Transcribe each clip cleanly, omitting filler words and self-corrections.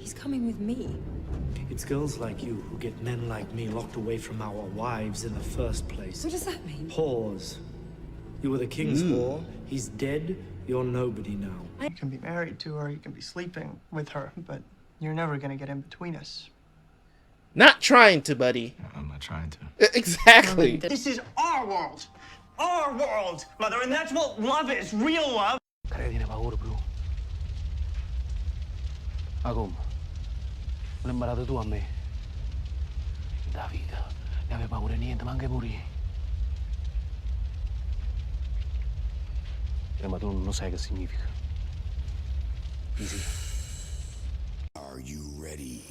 He's coming with me. It's girls like you who get men like me locked away from our wives in the first place. What does that mean? Whores. You were the king's whore. He's dead. You're nobody now. You can be married to her, you can be sleeping with her, but you're never gonna get in between us. Not trying to, buddy. I'm not trying to. Exactly. This is our world! Our world, Mother, and that's what love is, real love! Kaya di na paura, bro. Agum, lembarado tu ame. David, ne aveva paura niente, ma anche morì. Ma tu non sai che significa. Easy. Are you ready?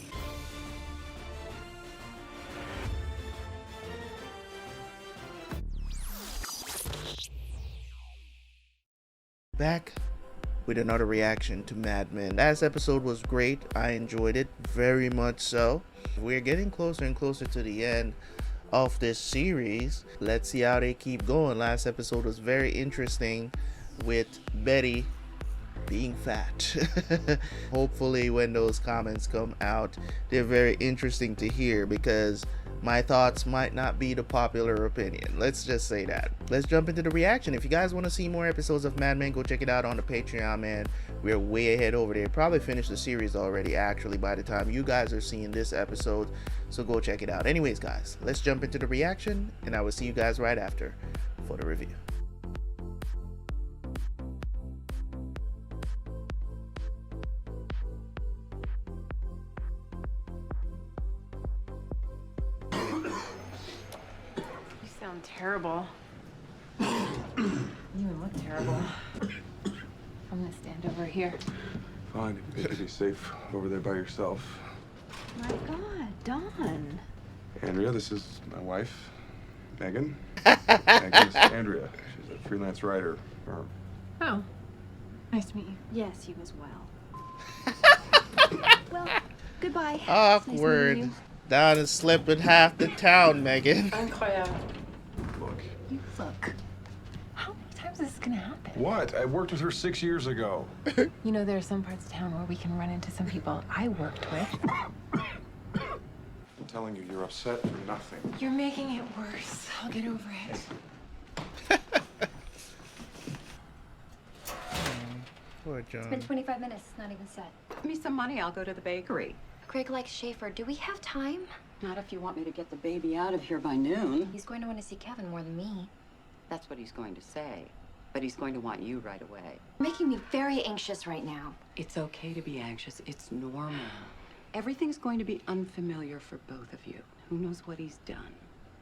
Back with another reaction to Mad Men. Last episode was great. I enjoyed it very much so. We're getting closer and closer to the end of this series. Let's see how they keep going. Last episode was very interesting with Betty being fat. Hopefully when those comments come out, they're very interesting to hear, because my thoughts might not be the popular opinion. Let's just say that. Let's jump into the reaction. If you guys want to see more episodes of Mad Men, go check it out on the Patreon, man. We're way ahead over there. Probably finished the series already, actually, by the time you guys are seeing this episode. So go check it out. Anyways, guys, let's jump into the reaction, and I will see you guys right after for the review. Terrible. You look terrible. I'm gonna stand over here. Fine, you can be safe over there by yourself. My God, Don. Andrea, this is my wife, Megan. Megan is Andrea. She's a freelance writer. Oh, nice to meet you. Yes, you as well. Well, goodbye. Awkward. Nice Don is slipping half the town, Megan. Incroyable. Look. You look. How many times is this gonna happen? What? I worked with her 6 years ago. You know, there are some parts of town where we can run into some people I worked with. I'm telling you, you're upset for nothing. You're making it worse. I'll get over it. Poor Joan. It's been 25 minutes, not even set. Give me some money, I'll go to the bakery. Craig likes Schaefer. Do we have time? Not if you want me to get the baby out of here by noon. He's going to want to see Kevin more than me. That's what he's going to say. But he's going to want you right away. Making me very anxious right now. It's okay to be anxious. It's normal. Everything's going to be unfamiliar for both of you. Who knows what he's done?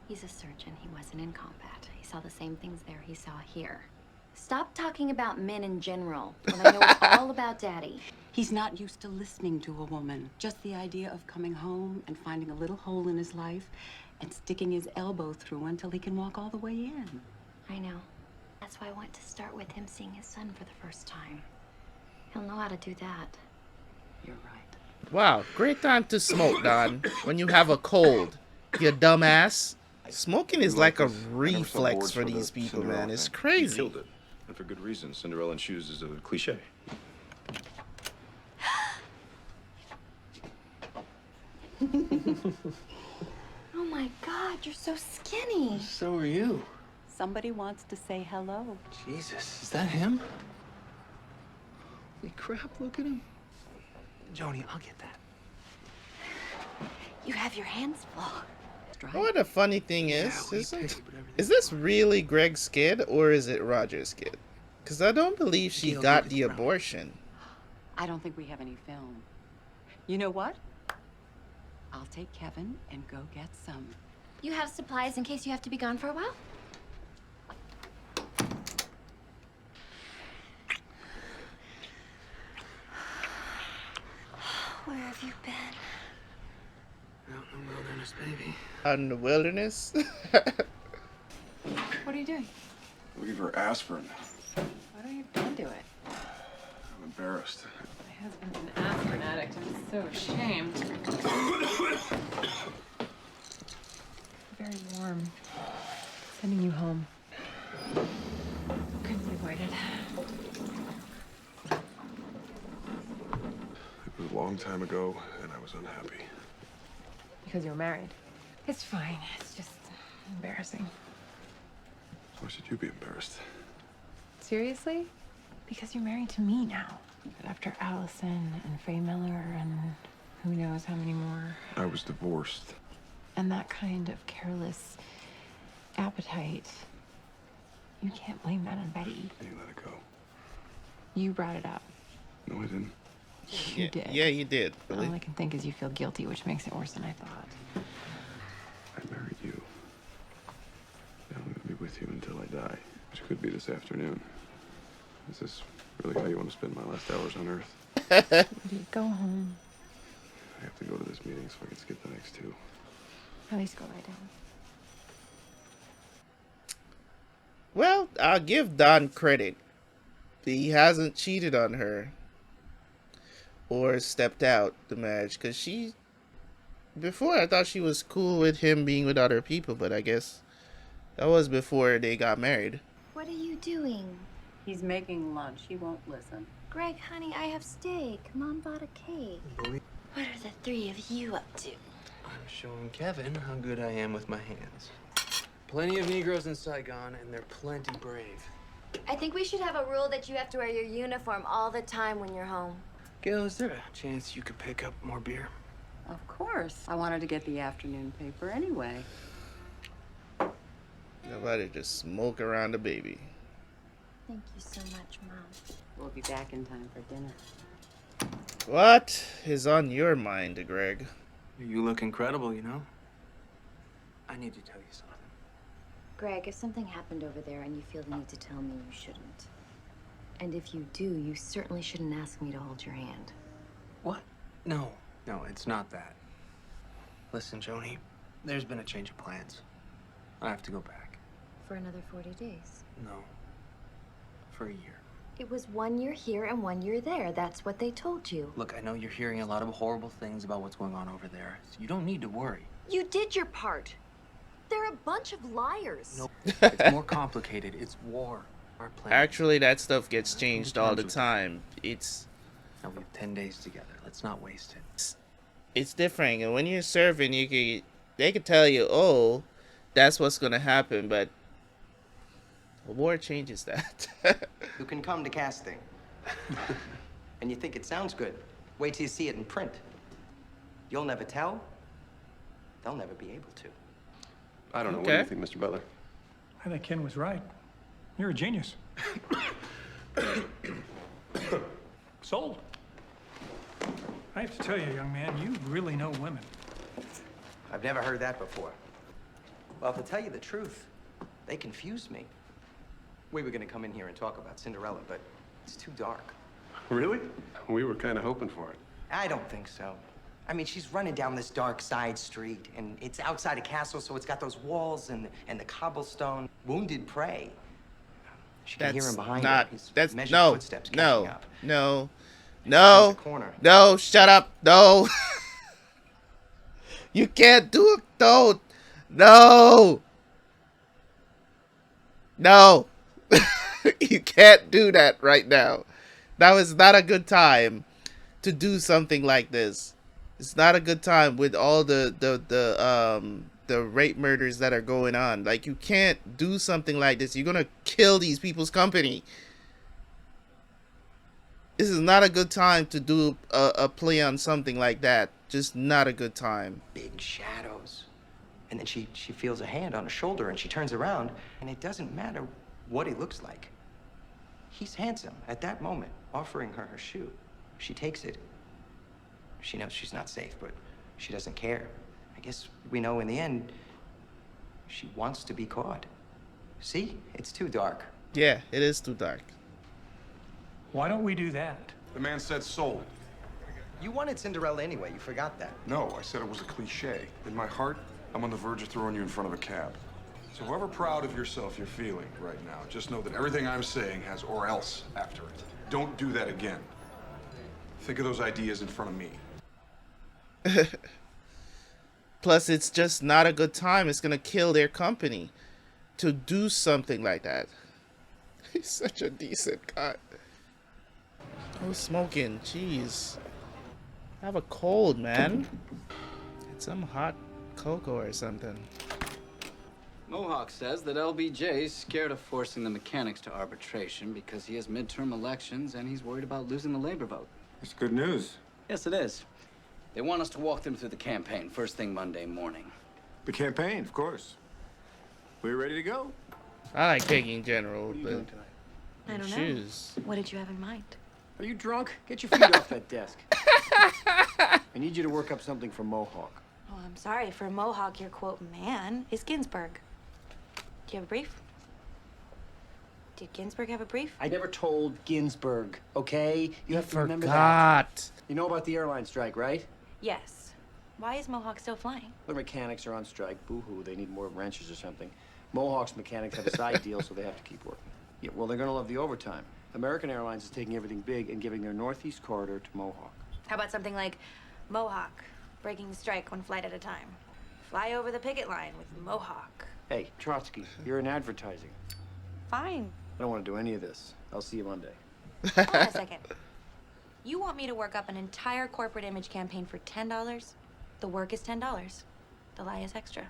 He's a surgeon. He wasn't in combat. He saw the same things there he saw here. Stop talking about men in general when I know it's all about Daddy. He's not used to listening to a woman. Just the idea of coming home and finding a little hole in his life and sticking his elbow through until he can walk all the way in. I know. That's why I want to start with him seeing his son for the first time. He'll know how to do that. You're right. Wow, great time to smoke, Don. When you have a cold, you dumbass. Smoking is like a reflex for these people, man. It's crazy. Killed it. And for good reason. Cinderella in shoes is a cliche. Oh my God, you're so skinny. So are you. Somebody wants to say hello. Jesus, is that him? Holy crap, look at him. Joni, I'll get that. You have your hands full. What the funny thing is this really Greg's kid or is it Roger's kid? Because I don't believe she got the abortion. I don't think we have any film. You know what? I'll take Kevin and go get some. You have supplies in case you have to be gone for a while? Where have you been? Out in the wilderness, baby. Out in the wilderness? What are you doing? Looking for aspirin. Why don't you do it? I'm embarrassed. My husband's an aspirin addict. I'm so ashamed. Very warm. Sending you home. Couldn't be avoided. It was a long long time ago, and I was unhappy. Because you were married. It's fine. It's just embarrassing. Why should you be embarrassed? Seriously? Because you're married to me now. After Allison and Faye Miller and who knows how many more. I was divorced. And that kind of careless appetite, you can't blame that on Betty. You let it go. You brought it up. No, I didn't. You did. Yeah, you did. Really? All I can think is you feel guilty, which makes it worse than I thought. I married you. And I'm gonna be with you until I die, which could be this afternoon. Is this really how you want to spend my last hours on Earth? Go home. I have to go to this meeting so I can skip the next two. At least go lie down. Well, I'll give Don credit. He hasn't cheated on her or stepped out the marriage, because before I thought she was cool with him being with other people, but I guess that was before they got married. What are you doing? He's making lunch. He won't listen. Greg, honey, I have steak. Mom bought a cake. What are the three of you up to? I'm showing Kevin how good I am with my hands. Plenty of Negroes in Saigon, and they're plenty brave. I think we should have a rule that you have to wear your uniform all the time when you're home. Gail, is there a chance you could pick up more beer? Of course. I wanted to get the afternoon paper anyway. Nobody just smoke around the baby. Thank you so much, Mom. We'll be back in time for dinner. What is on your mind, Greg? You look incredible, you know? I need to tell you something. Greg, if something happened over there and you feel the need to tell me, you shouldn't. And if you do, you certainly shouldn't ask me to hold your hand. What? No, it's not that. Listen, Joni, there's been a change of plans. I have to go back. For another 40 days. No. For a year. It was 1 year here and 1 year there. That's what they told you. Look, I know you're hearing a lot of horrible things about what's going on over there. So you don't need to worry. You did your part. They're a bunch of liars. No, it's more complicated. It's war. Our plan. Actually, that stuff gets changed all the time. Now we have 10 days together. Let's not waste it. It's different, and when you're serving, they could tell you, oh, that's what's gonna happen, but a war changes that. You can come to casting. And you think it sounds good. Wait till you see it in print. You'll never tell. They'll never be able to. I don't know. What do you think, Mr. Butler? I think Ken was right. You're a genius. Sold. I have to tell you, young man, you really know women. I've never heard that before. Well, to tell you the truth, they confused me. We were gonna come in here and talk about Cinderella, but it's too dark. Really? We were kind of hoping for it. I don't think so. I mean, she's running down this dark side street, and it's outside a castle, so it's got those walls and the cobblestone. Wounded prey. She can hear him behind her. His measured footsteps catching up. No, corner. no, shut up, no. You can't do it, don't. No. You can't do that right now. That was not a good time to do something like this. It's not a good time with all the rape murders that are going on. Like, you can't do something like this. You're gonna kill these people's company. This is not a good time to do a play on something like that. Just not a good time. Big shadows. And then she feels a hand on her shoulder, and she turns around, and it doesn't matter what he looks like. He's handsome at that moment, offering her her shoe. She takes it. She knows she's not safe, but she doesn't care. I guess we know in the end, she wants to be caught. See? It's too dark. Yeah, it is too dark. Why don't we do that? The man said sold. You wanted Cinderella anyway, you forgot that. No, I said it was a cliche. In my heart, I'm on the verge of throwing you in front of a cab. So however proud of yourself you're feeling right now, just know that everything I'm saying has or else after it. Don't do that again. Think of those ideas in front of me. Plus, it's just not a good time. It's gonna kill their company to do something like that. He's such a decent guy. Oh, smoking, jeez. have a cold, man. Get some hot cocoa or something. Mohawk says that LBJ's scared of forcing the mechanics to arbitration because he has midterm elections and he's worried about losing the labor vote. It's good news. Yes, it is. They want us to walk them through the campaign first thing Monday morning. The campaign, of course. We're ready to go. I like Peggy in general, What are you but doing tonight? I don't know. shoes. What did you have in mind? Are you drunk? Get your feet off that desk. I need you to work up something for Mohawk. Oh, I'm sorry. For Mohawk, your quote man is Ginsburg. Do you have a brief? Did Ginsburg have a brief? I never told Ginsburg, okay? You have to remember that. Forgot. You know about the airline strike, right? Yes. Why is Mohawk still flying? Their mechanics are on strike. Boo-hoo, they need more wrenches or something. Mohawk's mechanics have a side deal, so they have to keep working. Yeah, well, they're gonna love the overtime. American Airlines is taking everything big and giving their Northeast corridor to Mohawk. How about something like Mohawk, breaking the strike one flight at a time? Fly over the picket line with Mohawk. Hey, Trotsky, you're in advertising. Fine. I don't want to do any of this. I'll see you Monday. Hold on a second. You want me to work up an entire corporate image campaign for $10? The work is $10. The lie is extra.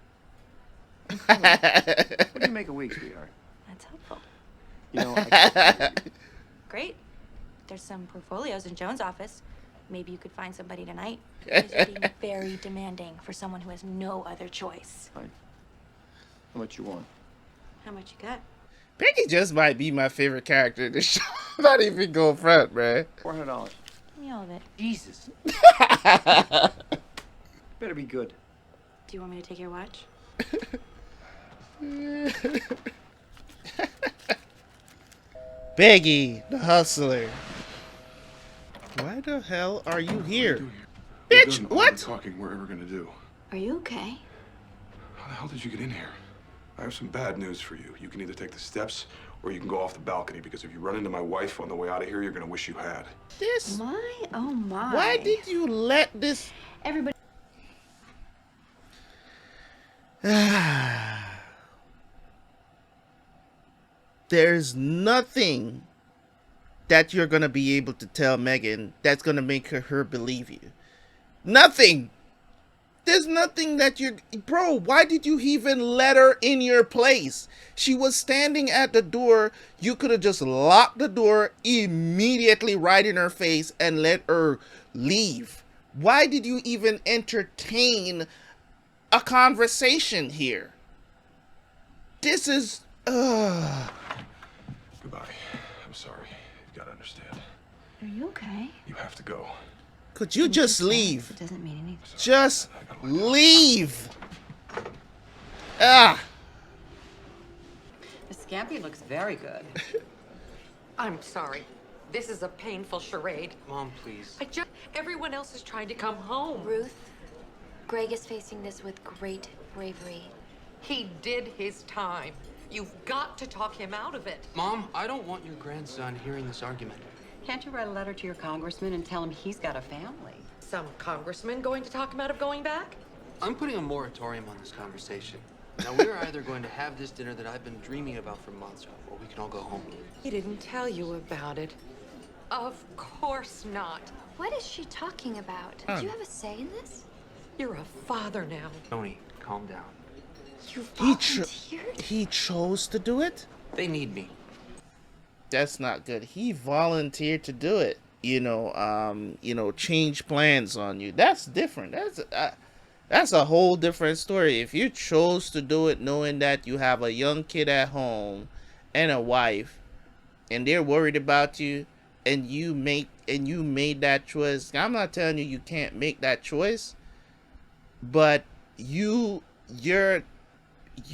What do you make a week, sweetheart? That's helpful. You know, Great. There's some portfolios in Joan's office. Maybe you could find somebody tonight. Because you're being very demanding for someone who has no other choice. Fine. How much you want? How much you got? Peggy just might be my favorite character in the show. Not even go front, man. $400. Give me all of it. Jesus. Better be good. Do you want me to take your watch? Peggy, the hustler. Why the hell are you here? Bitch, Done all what? the talking we're ever gonna do. Are you okay? How the hell did you get in here? I have some bad news for you. You can either take the steps or you can go off the balcony, because if you run into my wife on the way out of here, you're gonna wish you had. This? My, oh my. Why did you let this? Everybody. There's nothing that you're gonna be able to tell Megan that's gonna make her believe you. Nothing. There's nothing that you're... Bro, why did you even let her in your place? She was standing at the door. You could have just locked the door immediately right in her face and let her leave. Why did you even entertain a conversation here? This is... Goodbye. I'm sorry. You've got to understand. Are you okay? You have to go. Could you just leave? It doesn't mean anything. Just leave. Ah. The scampi looks very good. I'm sorry. This is a painful charade. Mom, please. Everyone else is trying to come home. Ruth, Greg is facing this with great bravery. He did his time. You've got to talk him out of it. Mom, I don't want your grandson hearing this argument. Can't you write a letter to your congressman and tell him he's got a family? Some congressman going to talk him out of going back? I'm putting a moratorium on this conversation. Now, we're either going to have this dinner that I've been dreaming about for months, or we can all go home. He didn't tell you about it. Of course not. What is she talking about? Did you have a say in this? You're a father now. Tony, calm down. You volunteered? He chose to do it? They need me. That's not good. He volunteered to do it. Change plans on you. That's different. That's a whole different story. If you chose to do it knowing that you have a young kid at home and a wife and they're worried about you and you made that choice. I'm not telling you can't make that choice, but your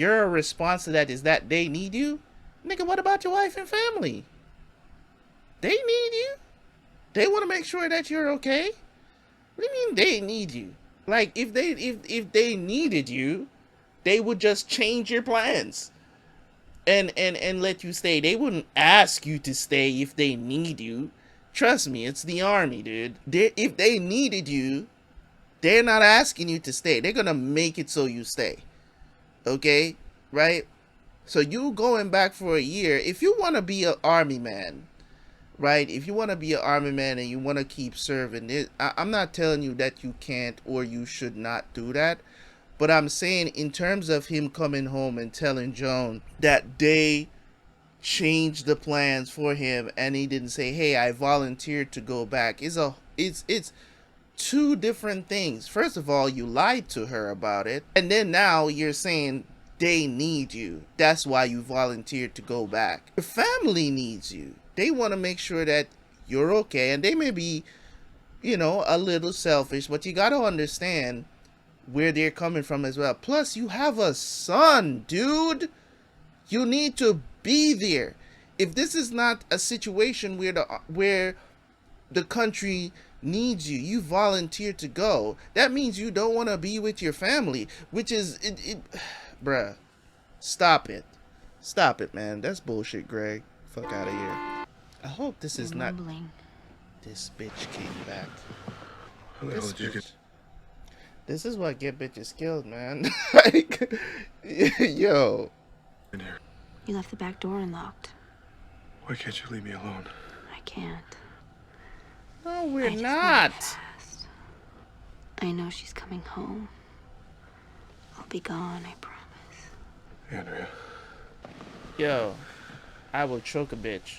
response to that is that they need you. Nigga, what about your wife and family? They need you. They want to make sure that you're okay. What do you mean they need you? Like, if they needed you, they would just change your plans and let you stay. They wouldn't ask you to stay if they need you. Trust me, it's the army, dude. If they needed you, they're not asking you to stay. They're gonna make it so you stay. Okay? Right? So you going back for a year, if you want to be an army man, right? If you want to be an army man and you want to keep serving it, I'm not telling you that you can't or you should not do that. But I'm saying in terms of him coming home and telling Joan that they changed the plans for him and he didn't say, hey, I volunteered to go back. It's two different things. First of all, you lied to her about it. And then now you're saying they need you. That's why you volunteered to go back. Your family needs you. They want to make sure that you're okay. And they may be, you know, a little selfish, but you got to understand where they're coming from as well. Plus, you have a son, dude. You need to be there. If this is not a situation where the country needs you, you volunteer to go. That means you don't want to be with your family, which is bruh. Stop it. Stop it, man. That's bullshit, Greg. Fuck out of here. I hope this is not. This bitch came back. How the hell did you get? This is what get bitches killed, man. Like, yo. In here. You left the back door unlocked. Why can't you leave me alone? I can't. No, we're not. I know she's coming home. I'll be gone, I promise. Andrea. Yo, I will choke a bitch.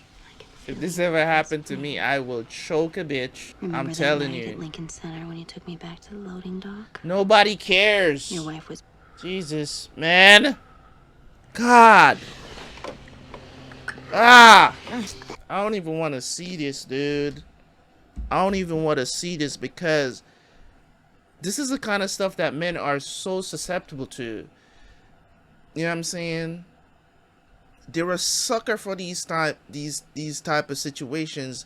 If this ever happened to me, I will choke a bitch. Remember I'm telling that night you. at Lincoln Center when you took me back to the loading dock? Nobody cares. Your wife was... Jesus, man. God. Ah. I don't even want to see this, dude. I don't even want to see this because this is the kind of stuff that men are so susceptible to. You know what I'm saying? They're a sucker for these type of situations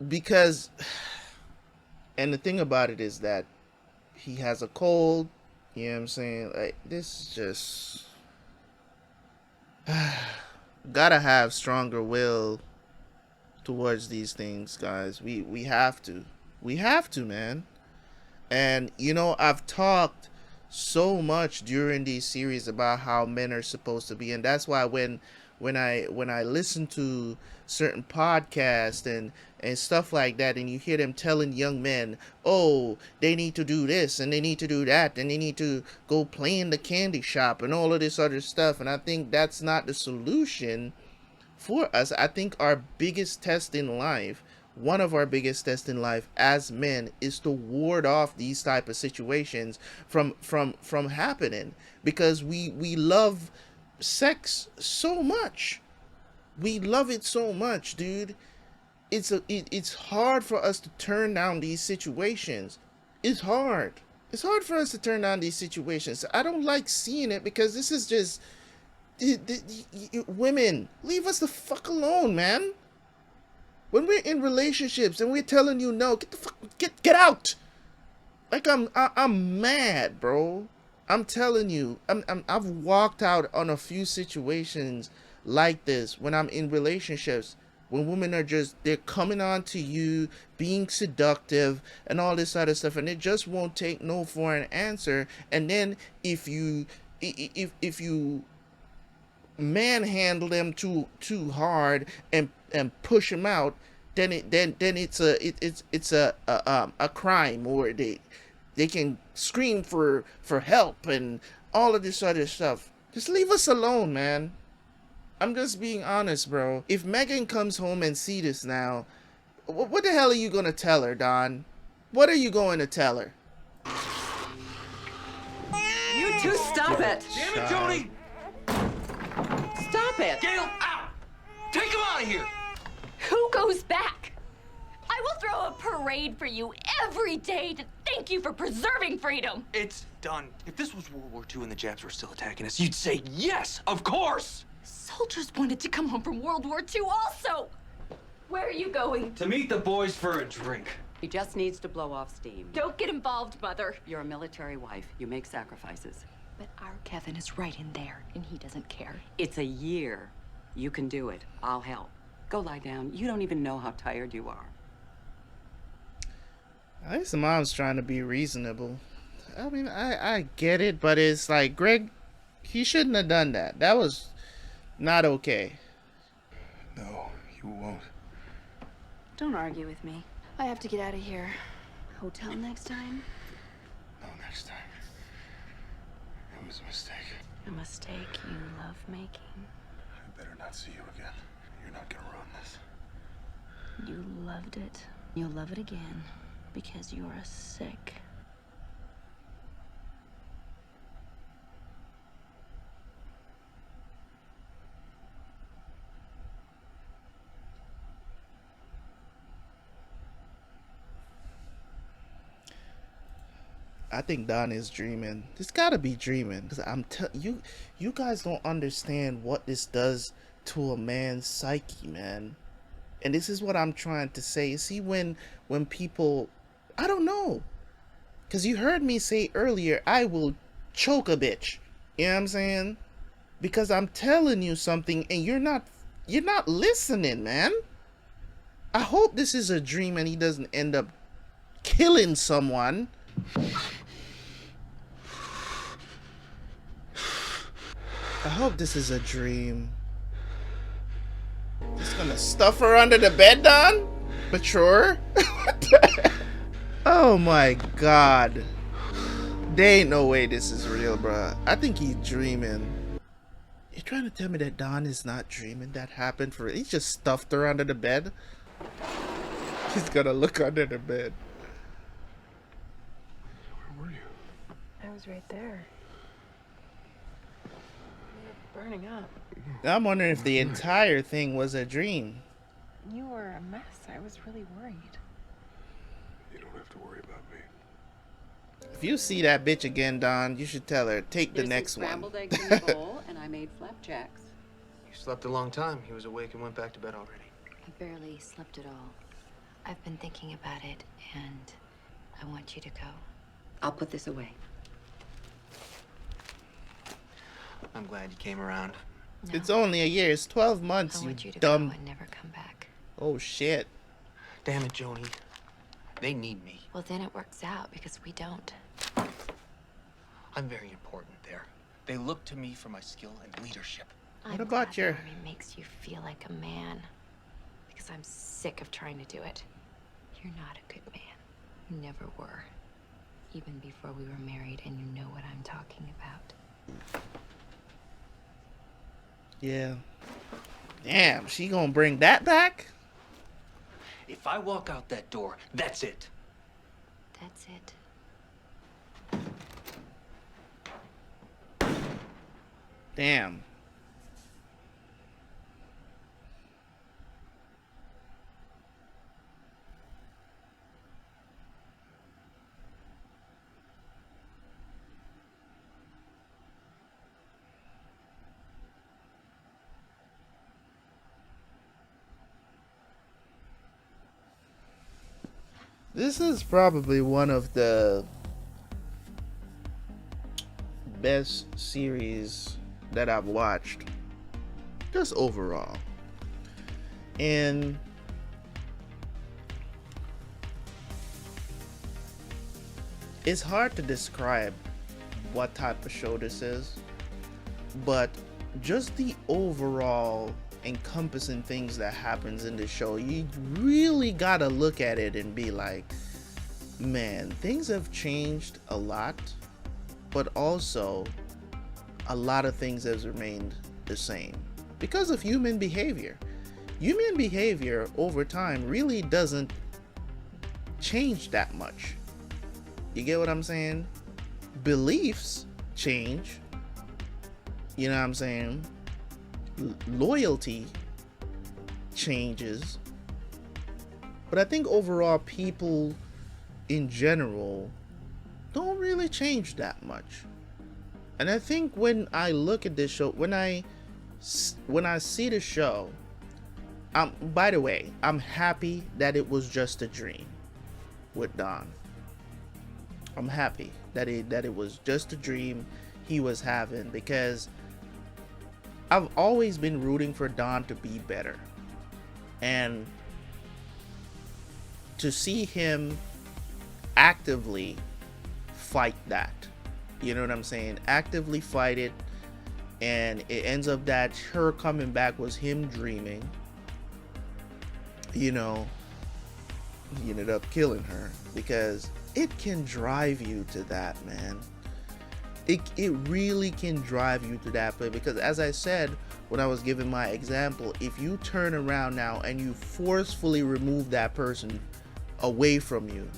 because, and the thing about it is that he has a cold. You know what I'm saying? Like, this is just gotta have stronger will towards these things, guys. We have to, man. And you know, I've talked so much during these series about how men are supposed to be, and that's why when I listen to certain podcasts and stuff like that, and you hear them telling young men, oh, they need to do this and they need to do that and they need to go play in the candy shop and all of this other stuff, and I think that's not the solution for us. I think our biggest test in life, one of our biggest tests in life as men, is to ward off these type of situations from happening, because we love sex so much. We love it so much, dude. It's hard for us to turn down these situations. It's hard for us to turn down these situations. I don't like seeing it because this is just women, leave us the fuck alone, man. When we're in relationships and we're telling you no, get the fuck, get out. Like I'm mad, bro. I'm telling you, I've walked out on a few situations like this when I'm in relationships, when women are just, they're coming on to you, being seductive and all this other stuff, and they just won't take no for an answer. And then if you manhandle them too hard and push them out, then it's a crime, or they can scream for help and all of this other stuff. Just leave us alone, man. I'm just being honest, bro. If Megan comes home and see this now, what the hell are you gonna tell her, Don? What are you going to tell her? You two, stop it! Damn it, Jody! Stop it! Gail, out! Take him out of here! Who goes back? I will throw a parade for you every day to thank you for preserving freedom. It's done. If this was World War II and the Japs were still attacking us, you'd say yes, of course. Soldiers wanted to come home from World War II also. Where are you going? To meet the boys for a drink. He just needs to blow off steam. Don't get involved, Mother. You're a military wife. You make sacrifices. But our Kevin is right in there, and he doesn't care. It's a year. You can do it. I'll help. Go lie down. You don't even know how tired you are. I guess the mom's trying to be reasonable. I mean, I get it, but it's like, Greg, he shouldn't have done that. That was not okay. No, you won't. Don't argue with me. I have to get out of here. Hotel next time? No, next time. It was a mistake. A mistake you love making. I better not see you again. You're not gonna ruin this. You loved it. You'll love it again because you're a sick. I think Don is dreaming. This gotta be dreaming, because you guys don't understand what this does to a man's psyche, man. And this is what I'm trying to say. See, when people, I don't know, because you heard me say earlier, I will choke a bitch. You know what I'm saying? Because I'm telling you something and you're not listening, man. I hope this is a dream and he doesn't end up killing someone. I hope this is a dream. Just gonna stuff her under the bed, Don? Mature? Oh my god. There ain't no way this is real, bruh. I think he's dreaming. You're trying to tell me that Don is not dreaming? That happened for he just stuffed her under the bed? He's gonna look under the bed. Where were you? I was right there. You were burning up. I'm wondering if the entire thing was a dream. You were a mess. I was really worried. You don't have to worry about me. If you see that bitch again, Don, you should tell her, take the next one. Scrambled eggs in the bowl, and I made flapjacks. You slept a long time. He was awake and went back to bed already. I barely slept at all. I've been thinking about it, and I want you to go. I'll put this away. I'm glad you came around. No. It's only a year. It's 12 months, I want you you to dumb. go and never come back. Oh, shit. Damn it, Joni. They need me. Well, then it works out because we don't. I'm very important there. They look to me for my skill and leadership. What about your... It makes you feel like a man. Because I'm sick of trying to do it. You're not a good man. You never were. Even before we were married, and you know what I'm talking about. Yeah. Damn, she gonna bring that back? If I walk out that door, that's it. That's it. Damn. This is probably one of the best series that I've watched, just overall. And it's hard to describe what type of show this is, but just the overall encompassing things that happens in the show, you really gotta look at it and be like, man, things have changed a lot, but also a lot of things have remained the same because of human behavior. Human behavior over time really doesn't change that much. You get what I'm saying? Beliefs change. You know what I'm saying? Loyalty changes. But I think overall people in general don't really change that much. And I think when I look at this show, when I see the show, by the way, I'm happy that it was just a dream with Don. I'm happy that it was just a dream he was having, because I've always been rooting for Don to be better. And to see him actively fight that, you know what I'm saying? Actively fight it, and it ends up that her coming back was him dreaming. You know, he ended up killing her, because it can drive you to that, man. It really can drive you to that point, because as I said when I was giving my example, if you turn around now and you forcefully remove that person away from you,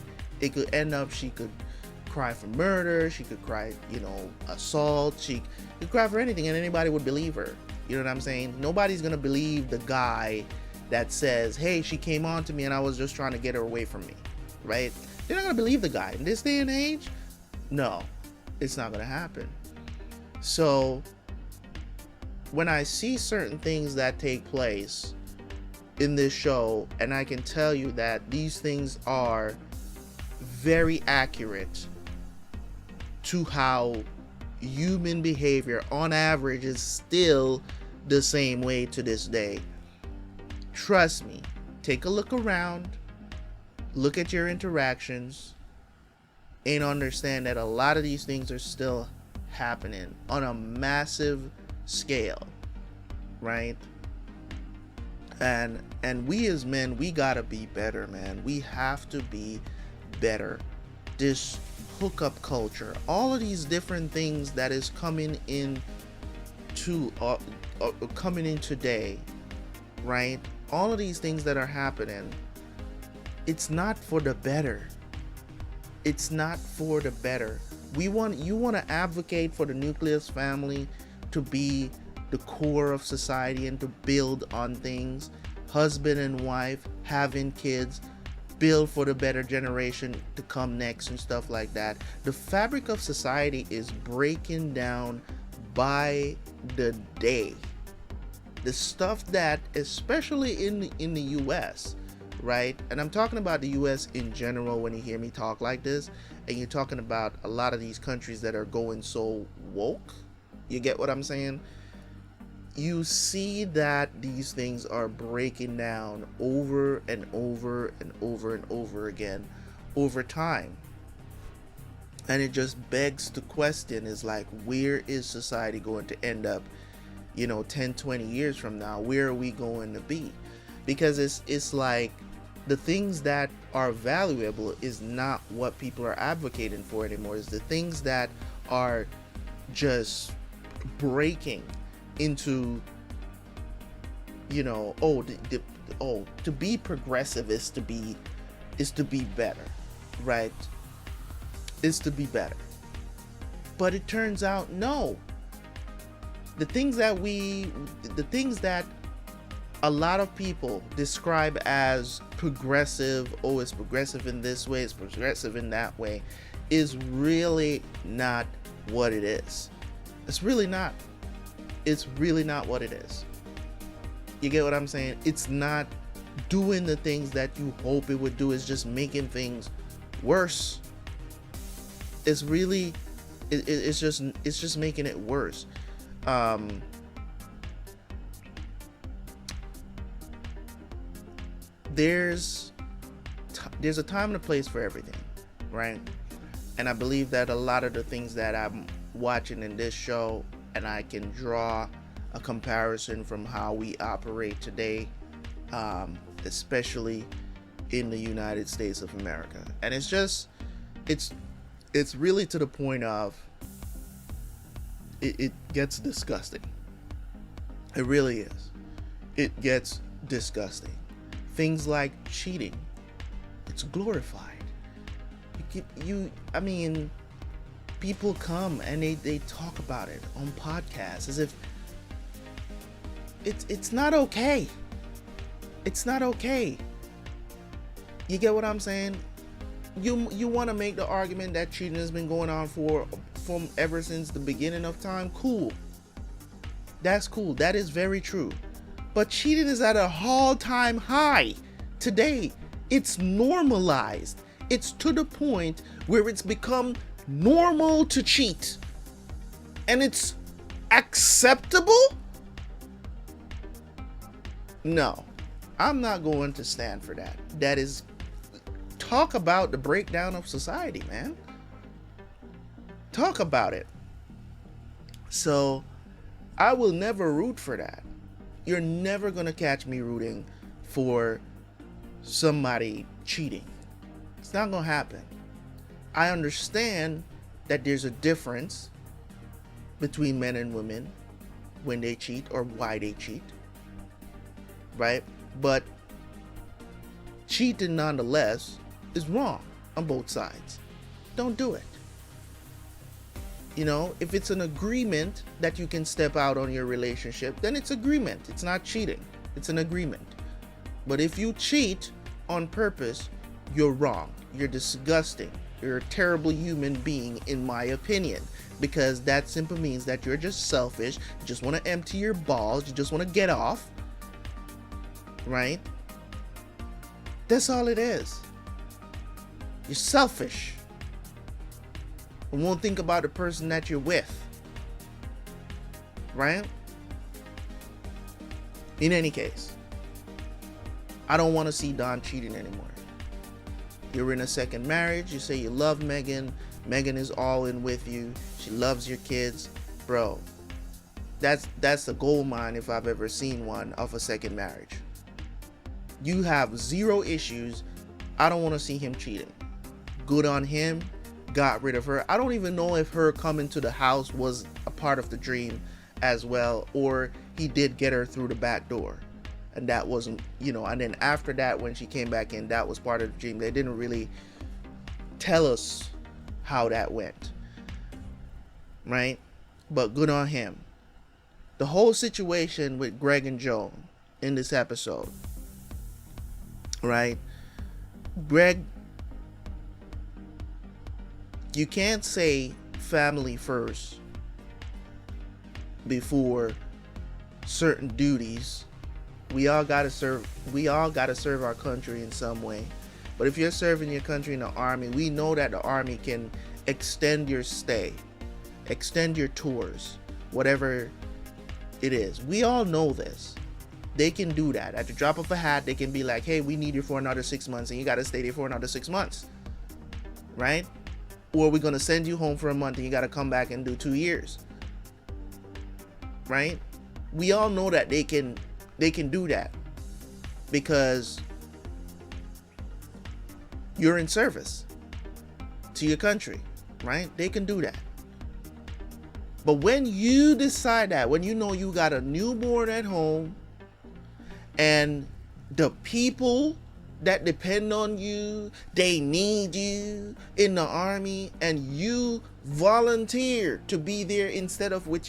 it could end up, she could cry for murder, she could cry, you know, assault, she could cry for anything, and anybody would believe her. You know what I'm saying? Nobody's gonna believe the guy that says, hey, she came on to me and I was just trying to get her away from me, right? They're not gonna believe the guy in this day and age. No, it's not gonna happen. So when I see certain things that take place in this show, and I can tell you that these things are very accurate to how human behavior on average is still the same way to this day. Trust me, take a look around, look at your interactions, and understand that a lot of these things are still happening on a massive scale, right? And we as men, we gotta be better, man. We have to be better. This hookup culture, all of these different things that is coming in today, right? All of these things that are happening, it's not for the better. It's not for the better. You want to advocate for the nucleus family to be the core of society and to build on things, husband and wife, having kids, build for the better generation to come next and stuff like that. The fabric of society is breaking down by the day. The stuff that, especially in the US, right? And I'm talking about the US in general when you hear me talk like this, and you're talking about a lot of these countries that are going so woke. You get what I'm saying? You see that these things are breaking down over and over and over and over again over time. And it just begs the question, is like, where is society going to end up, 10, 20 years from now? Where are we going to be? Because it's like the things that are valuable is not what people are advocating for anymore. It's the things that are just breaking into, to be progressive is to be better, right? Is to be better. But it turns out, no. The things that a lot of people describe as progressive, oh, it's progressive in this way, it's progressive in that way, is really not what it is. It's really not. It's really not what it is. You get what I'm saying? It's not doing the things that you hope it would do. It's just making things worse. It's really, it's just making it worse. There's a time and a place for everything, right? And I believe that a lot of the things that I'm watching in this show, and I can draw a comparison from how we operate today, especially in the United States of America. And it's really to the point of it gets disgusting. It really is. It gets disgusting. Things like cheating, it's glorified. People come and they talk about it on podcasts as if it's not okay. It's not okay. You get what I'm saying? You want to make the argument that cheating has been going on from ever since the beginning of time. Cool. That's cool. That is very true. But cheating is at an all-time high today. It's normalized. It's to the point where it's become normal to cheat. And it's acceptable? No, I'm not going to stand for that. That is, talk about the breakdown of society, man. Talk about it. So, I will never root for that. You're never going to catch me rooting for somebody cheating. It's not gonna happen. I understand that there's a difference between men and women when they cheat or why they cheat, right? But cheating nonetheless is wrong on both sides. Don't do it. You know, if it's an agreement that you can step out on your relationship, then it's agreement. It's not cheating. It's an agreement. But if you cheat on purpose, you're wrong. You're disgusting. You're a terrible human being, in my opinion, because that simply means that you're just selfish. You just want to empty your balls. You just want to get off, right? That's all it is. You're selfish. And won't think about the person that you're with, right? In any case, I don't want to see Don cheating anymore. You're in a second marriage. You say you love Megan. Megan is all in with you. She loves your kids. Bro, that's a gold mine if I've ever seen one of a second marriage. You have zero issues. I don't want to see him cheating. Good on him. Got rid of her. I don't even know if her coming to the house was a part of the dream as well, or he did get her through the back door and that wasn't, you know, and then after that when she came back in, that was part of the dream. They didn't really tell us how that went, right? But good on him. The whole situation with Greg and Joan in this episode, right? Greg, you can't say family first before certain duties. We all gotta serve our country in some way. But if you're serving your country in the army, we know that the army can extend your stay, extend your tours, whatever it is. We all know this. They can do that. At the drop of a hat, they can be like, hey, we need you for another 6 months, and you gotta stay there for another 6 months, right? Or we're gonna send you home for a month and you gotta come back and do 2 years, right? We all know that they can do that because you're in service to your country, right? They can do that. But when you decide that, when you know you got a newborn at home and the people that depend on you, they need you in the army, and you volunteer to be there instead of with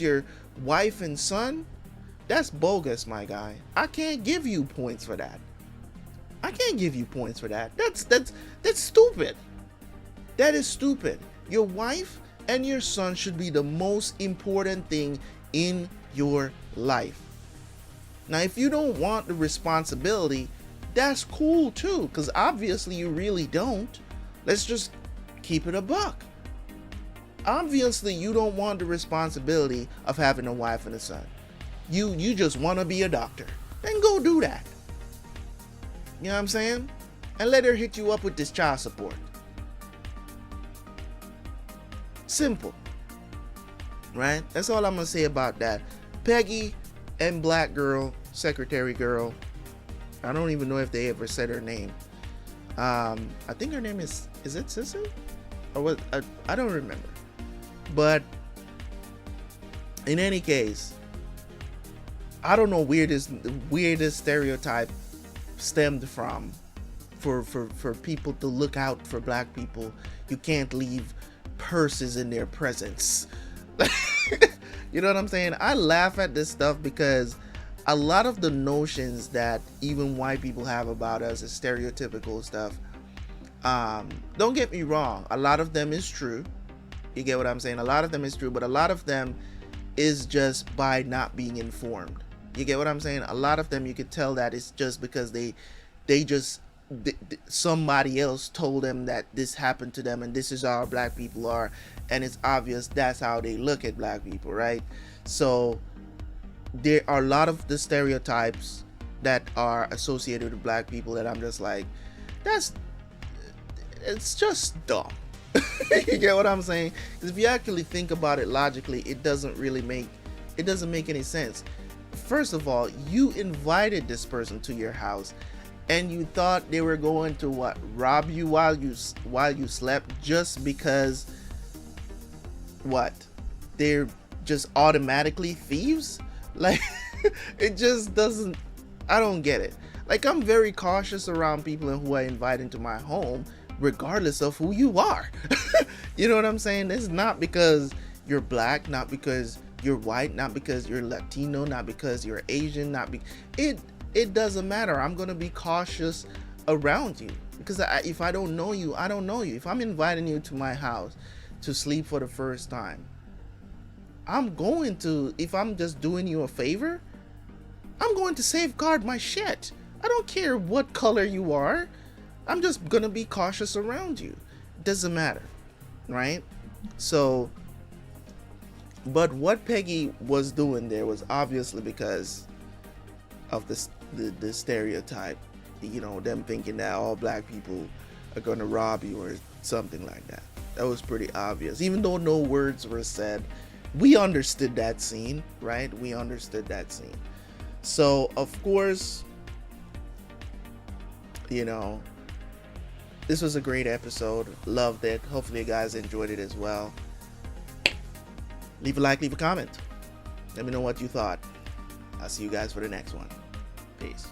your wife and son, that's bogus, my guy. I can't give you points for that. I can't give you points for that. That's stupid. That is stupid. Your wife and your son should be the most important thing in your life. Now, if you don't want the responsibility, that's cool too, because obviously you really don't. Let's just keep it a buck. Obviously you don't want the responsibility of having a wife and a son. You just want to be a doctor. Then go do that. You know what I'm saying? And let her hit you up with this child support. Simple. Right? That's all I'm going to say about that. Peggy and Black Girl, Secretary Girl, I don't even know if they ever said her name. I think her name is it Sissy? Or what? I don't remember. But in any case, I don't know where this stereotype stemmed from for people to look out for black people. You can't leave purses in their presence. You know what I'm saying? I laugh at this stuff because a lot of the notions that even white people have about us is stereotypical stuff. Don't get me wrong, a lot of them is true. You get what I'm saying? A lot of them is true, but a lot of them is just by not being informed. You get what I'm saying? A lot of them you could tell that it's just because somebody else told them that this happened to them and this is how black people are, and it's obvious that's how they look at black people, right? So there are a lot of the stereotypes that are associated with black people that I'm just like, it's just dumb. You get what I'm saying? Because if you actually think about it logically, it doesn't make any sense. First of all, you invited this person to your house and you thought they were going to what, rob you while you slept, just because what, they're just automatically thieves? Like, it just doesn't, I don't get it. Like, I'm very cautious around people who I invite into my home, regardless of who you are. You know what I'm saying? It's not because you're black, not because you're white, not because you're Latino, not because you're Asian, it doesn't matter. I'm gonna be cautious around you, because if I don't know you, I don't know you. If I'm inviting you to my house to sleep for the first time, I'm going to, if I'm just doing you a favor, I'm going to safeguard my shit. I don't care what color you are. I'm just gonna be cautious around you. Doesn't matter, right? So, but what Peggy was doing there was obviously because of the stereotype, you know, them thinking that all black people are gonna rob you or something like that. That was pretty obvious. Even though no words were said, we understood that scene, right? We understood that scene. So, of course, you know, this was a great episode. Loved it. Hopefully you guys enjoyed it as well. Leave a like, leave a comment. Let me know what you thought. I'll see you guys for the next one. Peace.